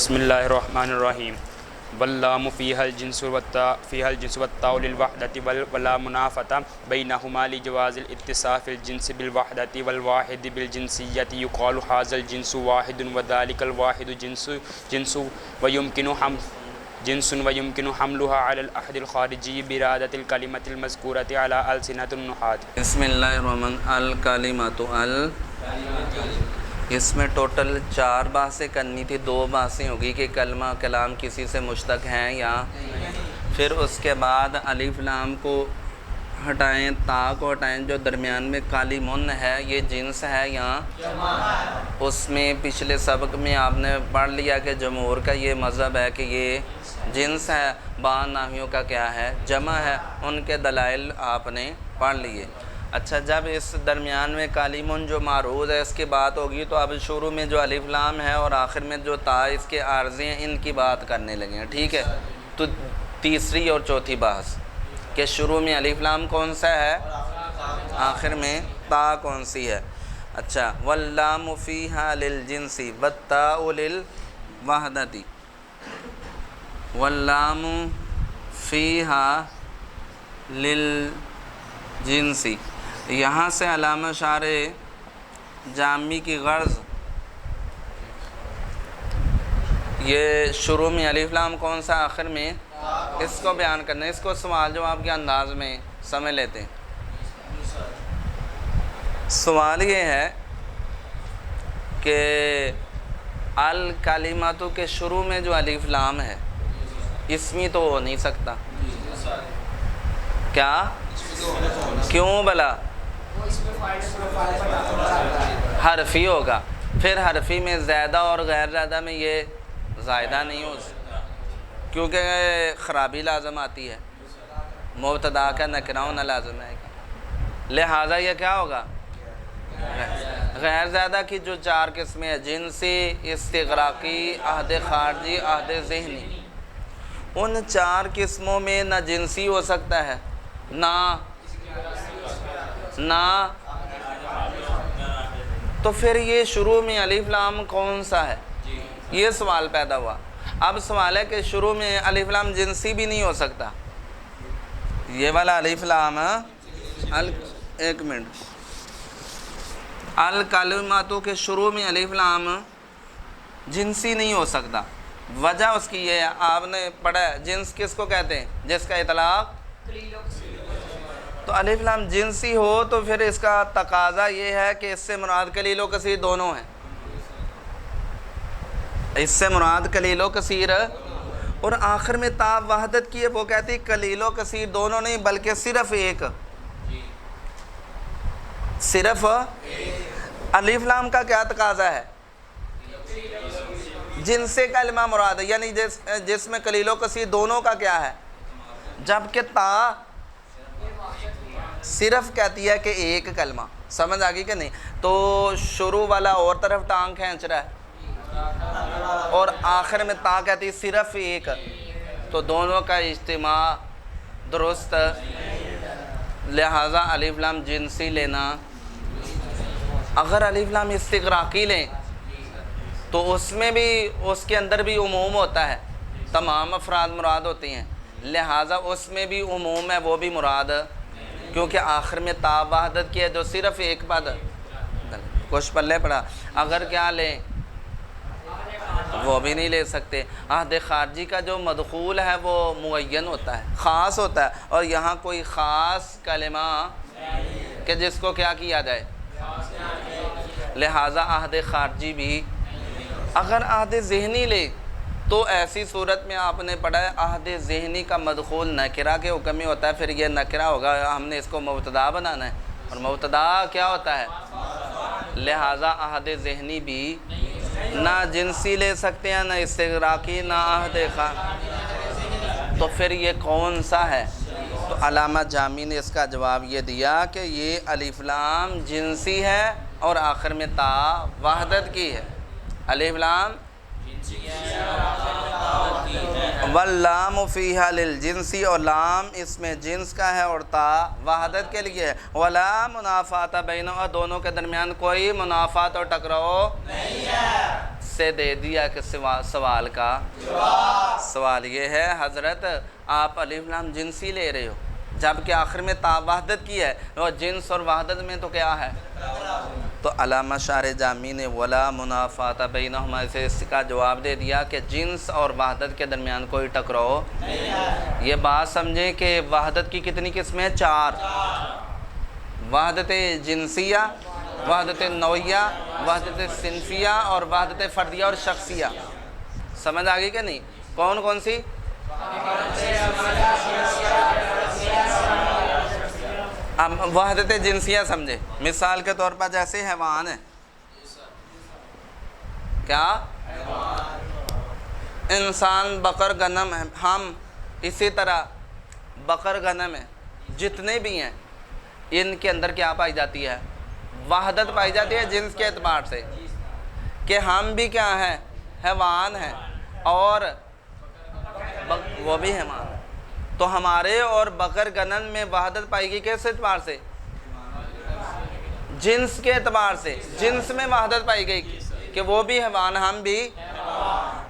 بسم اللہ الرحمن الرحیم واللام فیہا الجنس والتاء للوحدۃ ولا منافۃ بینہما لجواز الاتصاف الجنس بالوحدۃ والواحد بالجنسیۃ یقال ھذا الجنس واحد وذلک الواحد جنس ويمكن حملها على الأحد الخارجي برادة الكلمة المذكورة على ألسنة النحاة. بسم اللہ الرحمن الکلمۃ اس میں ٹوٹل 4 بحثیں کرنی تھی. 2 بحثیں ہوگی کہ کلمہ کلام کسی سے مشتق ہیں یا پھر اس کے بعد الف لام کو ہٹائیں، تا کو ہٹائیں، جو درمیان میں کالی من ہے یہ جنس ہے یا اس میں پچھلے سبق میں آپ نے پڑھ لیا کہ جمہور کا یہ مذہب ہے کہ یہ جنس ہے، بعض نحویوں کا کیا ہے جمع ہے. ان کے دلائل آپ نے پڑھ لیے. اچھا، جب اس درمیان میں کالی من جو معروض ہے اس کی بات ہوگی تو اب شروع میں جو الف لام ہے اور آخر میں جو تا اس کے عارضی ہیں ان کی بات کرنے لگے ہیں. ٹھیک ہے، تو تیسری اور چوتھی بحث کہ شروع میں الف لام کون سا ہے، آخر میں تا کون سی ہے. اچھا، واللام فیہا للجنس والتاء للوحدۃ. واللام فیہا للجنس، یہاں سے علامہ شارع جامی کی غرض یہ شروع میں الف لام کون سا آخر میں اس کو بیان کرنا ہے. اس کو سوال جواب کے انداز میں سمجھ لیتے ہیں. سوال یہ ہے کہ الکلمۃ کے شروع میں جو الف لام ہے اسمی تو ہو نہیں سکتا. کیا؟ کیوں بلا؟ حرفی ہوگا. پھر حرفی میں زیادہ اور غیر زیادہ میں یہ زائدہ نہیں ہو سکتا کیونکہ خرابی لازم آتی ہے. مبتدا کا نکرہ ہونا لازم ہے. لہٰذا یہ کیا ہوگا؟ غیر زیادہ کی جو 4 قسمیں ہیں، جنسی، استغراقی، عہد خارجی، عہد ذہنی، ان 4 قسموں میں نہ جنسی ہو سکتا ہے نہ تو پھر یہ شروع میں الف لام کون سا ہے، یہ سوال پیدا ہوا. اب سوال ہے کہ شروع میں الف لام جنسی بھی نہیں ہو سکتا. یہ والا الف لام ایک منٹ، الکلمۃ کے شروع میں الف لام جنسی نہیں ہو سکتا. وجہ اس کی یہ ہے، آپ نے پڑھا ہے جنس کس کو کہتے ہیں؟ جس کا اطلاق تو الف لام جنسی ہو تو پھر اس کا تقاضا یہ ہے کہ اس سے مراد قلیل و کثیر دونوں ہیں. اس سے مراد قلیل و کثیر، اور آخر میں تا وحدت کی ہے، وہ کہتی ہے قلیل و کثیر دونوں نہیں بلکہ صرف ایک. صرف الف لام کا کیا تقاضا ہے؟ جن سے کلمہ مراد ہے، یعنی جس میں قلیل و کثیر دونوں کا کیا ہے، جبکہ تا صرف کہتی ہے کہ ایک کلمہ. سمجھ آ گئی کہ نہیں؟ تو شروع والا اور طرف ٹانگ کھینچ رہا ہے اور آخر میں تا کہتی ہے صرف ایک، تو دونوں کا اجتماع درست. لہٰذا الف لام جنسی لینا. اگر الف لام استغراقی لیں تو اس میں بھی اس کے اندر بھی عموم ہوتا ہے، تمام افراد مراد ہوتی ہیں. لہٰذا اس میں بھی عموم ہے، وہ بھی مراد، کیونکہ آخر میں تا وحدت کی ہے جو صرف ایک پد کچھ پلے پڑا. اگر کیا لیں وہ بھی نہیں لے سکتے. عہد خارجی کا جو مدخول ہے وہ معین ہوتا ہے، خاص ہوتا ہے، اور یہاں کوئی خاص کلمہ کہ جس کو کیا کیا جائے. لہٰذا عہد خارجی بھی. اگر عہد ذہنی لے تو ایسی صورت میں آپ نے پڑھا ہے عہد ذہنی کا مدخول نکرہ کے حکم میں ہوتا ہے. پھر یہ نکرہ ہوگا، ہم نے اس کو مبتدا بنانا ہے، اور مبتدا کیا ہوتا ہے. لہٰذا عہد ذہنی بھی نہ جنسی لے سکتے ہیں، نہ استغراقی، نہ عہد تو پھر یہ کون سا ہے؟ تو علامہ جامی نے اس کا جواب یہ دیا کہ یہ الف لام جنسی ہے اور آخر میں تا وحدت کی ہے. الف لام واللام فیہا للجنسی، اور لام اس میں جنس کا ہے اور تا وحدت کے لیے ہے. ولا منافات بینہما، دونوں کے درمیان کوئی منافات اور ٹکراؤ نہیں ہے. حصے دے دیا کہ سوال کا سوال یہ ہے حضرت آپ الف لام جنسی لے رہے ہو جبکہ آخر میں تا وحدت کی ہے، اور جنس اور وحدت میں تو کیا ہے؟ تو علامہ شارح جامی نے ولا منافات بینہما سے اس کا جواب دے دیا کہ جنس اور وحدت کے درمیان کوئی ٹکراؤ نہیں۔ یہ بات سمجھیں کہ وحدت کی کتنی قسمیں؟ 4۔ وحدت جنسیہ، وحدت نوعیہ، وحدت صنفیہ اور وحدت فردیہ اور شخصیہ۔ سمجھ آ گئی کہ نہیں؟ کون کون سی؟ اب وحدت جنسیہ سمجھے، مثال کے طور پر جیسے حیوان ہے، کیا؟ انسان، بقر، غنم ہے، ہم اسی طرح بقر غنم ہے، جتنے بھی ہیں ان کے اندر کیا پائی جاتی ہے؟ وحدت پائی جاتی ہے جنس کے اعتبار سے کہ ہم بھی کیا ہیں؟ حیوان ہیں، اور وہ بھی حیوان ہیں۔ تو ہمارے اور بقر غنم میں وحدت پائی گئی کس اعتبار سے؟ جنس کے اعتبار سے، جنس میں وحدت پائی گئی کہ وہ بھی حیوان ہم بھی۔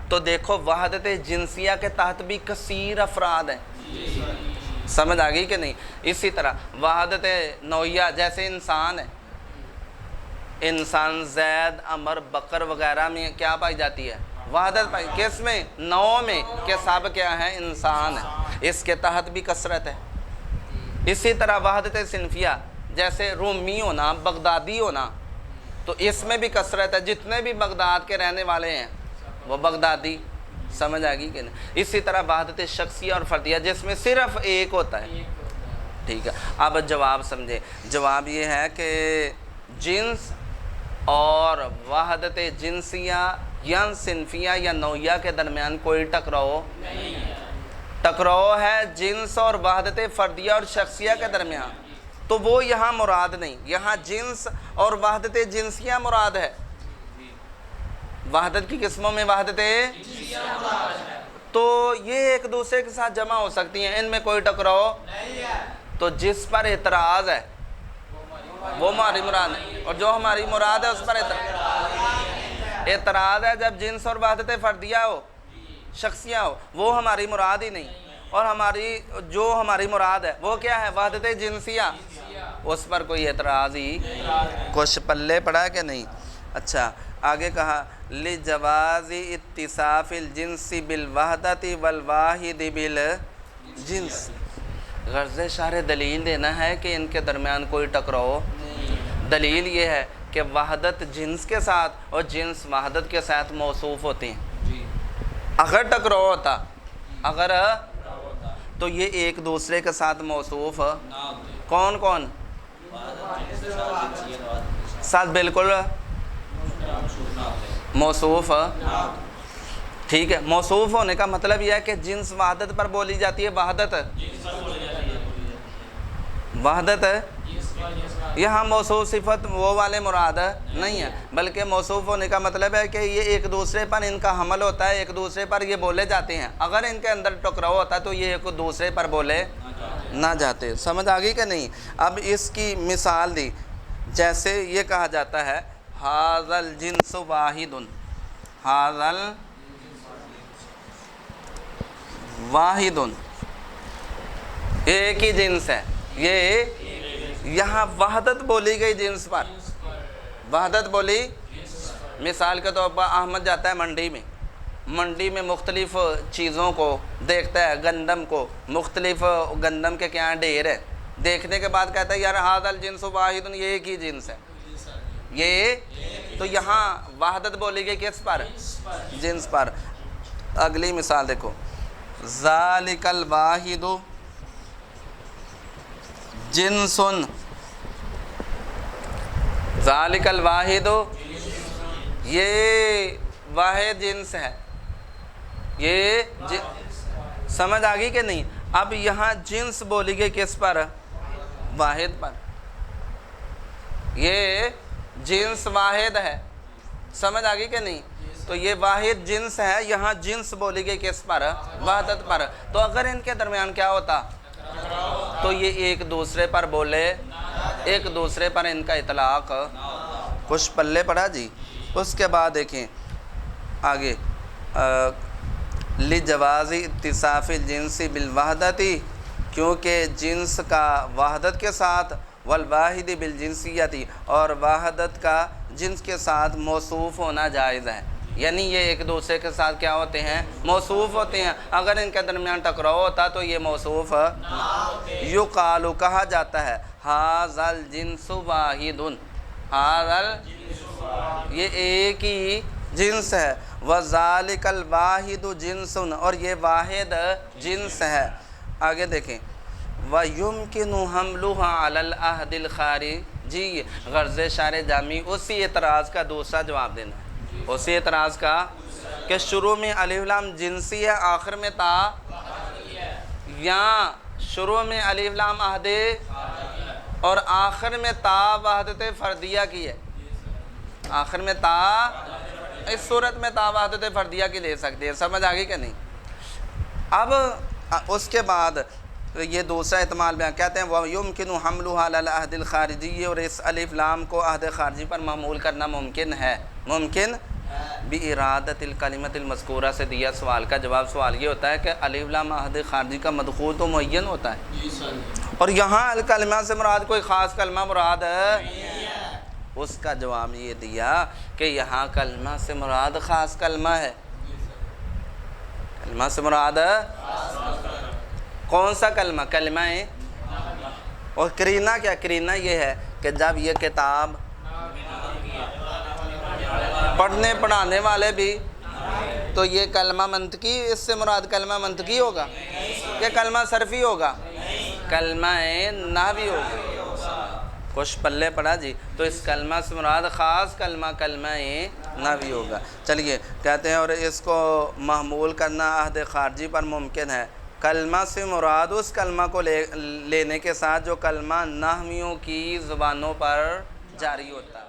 تو دیکھو وحدت جنسیہ کے تحت بھی کثیر افراد ہیں، سمجھ آ گئی کہ نہیں؟ اسی طرح وحدت نوعیہ جیسے انسان ہے، انسان زید، عمر، بکر وغیرہ میں کیا پائی جاتی ہے؟ وحدت پائی۔ کس میں؟ نوع میں، کہ سب کیا ہے؟ انسان ہے، اس کے تحت بھی کثرت ہے۔ اسی طرح وحدت صنفیہ جیسے رومی ہونا، بغدادی ہونا، تو اس میں بھی کثرت ہے، جتنے بھی بغداد کے رہنے والے ہیں وہ بغدادی۔ سمجھ آ گئی کہ نہیں؟ اسی طرح وحدت شخصیہ اور فردیہ جس میں صرف ایک ہوتا ہے۔ ٹھیک ہے، اب جواب سمجھے۔ جواب یہ ہے کہ جنس اور وحدت جنسیہ یا صنفیہ یا نوعیہ کے درمیان کوئی ٹکراؤ نہیں ہے۔ ٹکراؤ ہے جنس اور وحدت فردیہ اور شخصیہ کے درمیان، تو وہ یہاں مراد نہیں، یہاں جنس اور وحدت جنسیہ مراد ہے۔ وحدت کی قسموں میں وحدت تو یہ ایک دوسرے کے ساتھ جمع ہو سکتی ہیں، ان میں کوئی ٹکراؤ نہیں ہے۔ تو جس پر اعتراض ہے وہ ہماری مراد ہے، اور جو ہماری مراد ہے اس پر اعتراض ہے جب جنس اور وحدت فردیہ ہو، شخصیہ ہو، وہ ہماری مراد ہی نہیں، اور جو ہماری مراد ہے وہ کیا ہے؟ وحدت جنسیہ، اس پر کوئی اعتراض ہی کچھ پلے پڑا کہ نہیں۔ اچھا آگے کہا لِجَوَازِ اِتِّصَافِ الْجِنْسِ بِالْوَحْدَةِ وَالْوَاحِدِ بِالْجِنْسِ۔ غرض شارح دلیل دینا ہے کہ ان کے درمیان کوئی ٹکراؤ۔ دلیل یہ ہے کہ وحدت جنس کے ساتھ اور جنس وحدت کے ساتھ موصوف ہوتے ہیں۔ اگر ٹکراؤ ہوتا، اگر تو یہ ایک دوسرے کے ساتھ موصوف کون کون؟ ساتھ بالکل موصوف۔ ٹھیک ہے، موصوف ہونے کا مطلب یہ ہے کہ جنس وحدت پر بولی جاتی ہے، وحدت یہاں موصوف صفت وہ والے مراد نہیں ہے، بلکہ موصوف ہونے کا مطلب ہے کہ یہ ایک دوسرے پر ان کا حمل ہوتا ہے، ایک دوسرے پر یہ بولے جاتے ہیں۔ اگر ان کے اندر ٹکراؤ ہوتا ہے تو یہ ایک دوسرے پر بولے نہ جاتے۔ سمجھ آ گئی کہ نہیں؟ اب اس کی مثال دی، جیسے یہ کہا جاتا ہے ھذا الجنس واحد، ھذا واحد، ایک ہی جنس ہے۔ یہ یہاں وحدت بولی گئی جنس پر، وحدت بولی۔ مثال کے طور پر احمد جاتا ہے منڈی میں مختلف چیزوں کو دیکھتا ہے، گندم کو، مختلف گندم کے کیا ڈھیر ہے، دیکھنے کے بعد کہتا ہے یار ھذا الجنس واحد، یہ ایک ہی جنس ہے یہ۔ تو یہاں وحدت بولی گئی کس پر؟ جنس پر۔ اگلی مثال دیکھو، ذالک الواحد جنس، ذالک الواحد یہ واحد جنس ہے، یہ سمجھ آ گئی کہ نہیں؟ اب یہاں جنس بولی گئی کس پر؟ واحد پر، یہ جنس واحد ہے، سمجھ آ گئی کہ نہیں؟ تو یہ واحد جنس ہے، یہاں جنس بولی گئی کس پر؟ وحدت پر۔ تو اگر ان کے درمیان کیا ہوتا تو یہ ایک دوسرے پر بولے، ایک دوسرے پر ان کا اطلاق کچھ پلے پڑا جی۔ اس کے بعد دیکھیں آگے لجواز اتصاف الجنس بالوحدتی، کیونکہ جنس کا وحدت کے ساتھ، والواحد بالجنسیتی، اور وحدت کا جنس کے ساتھ موصوف ہونا جائز ہے، یعنی یہ ایک دوسرے کے ساتھ کیا ہوتے ہیں؟ موصوف ہوتے ہیں۔ اگر ان کے درمیان ٹکراؤ ہوتا تو یہ موصوف یقال، کہا جاتا ہے ھذا الجنس واحد، یہ ایک ہی جنس ہے، وذالک الواحد جنس، اور یہ واحد جنس ہے۔ آگے دیکھیں وَيُمْكِنُ حَمْلُهَا عَلَى الْعَهْدِ الْخَارِجِيِّ، غرض شارح جامی اسی اعتراض کا دوسرا جواب دینا ہے، اسی اعتراض کا کہ شروع میں الف لام جنسی ہے، آخر میں تا، یا شروع میں الف لام عہد اور آخر میں تا وحدت فردیہ کی ہے، آخر میں تا، اس صورت میں تا وحدت فردیہ کی لے سکتے ہیں، سمجھ آگئی کہ نہیں؟ اب اس کے بعد یہ دوسرا احتمال بیان کہتے ہیں وَيُمْكِنُ حَمْلُهَا عَلَى الْعَهْدِ الْخَارِجِيِّ، اور اس الف لام کو عہد خارجی پر محمول کرنا ممکن ہے، ممکن بِإِرَادَةِ الْكَلِمَةِ الْمَذْكُورَةِ سے دیا سوال کا جواب۔ سوال یہ ہوتا ہے کہ الف لام عہد خارجی کا مدخول تو معین ہوتا ہے، اور یہاں الکلمہ سے مراد کوئی خاص کلمہ مراد ہے، اس کا جواب یہ دیا کہ یہاں کلمہ سے مراد خاص کلمہ ہے، کلمہ سے مراد کون سا کلمہ؟ کلمہ ہے، اور کرینہ کیا؟ کرینہ یہ ہے کہ جب یہ کتاب پڑھنے پڑھانے والے بھی، تو یہ کلمہ منطقی، اس سے مراد کلمہ منطقی ہوگا، یہ کلمہ صرفی ہوگا، کلمہ نحوی ہوگا، کچھ پلے پڑا جی، تو اس کلمہ سے مراد خاص کلمہ کلمہ نحوی ہوگا۔ چلیے کہتے ہیں اور اس کو محمول کرنا عہد خارجی پر ممکن ہے، کلمہ سے مراد اس کلمہ کو لینے کے ساتھ جو کلمہ نحویوں کی زبانوں پر جاری ہوتا ہے۔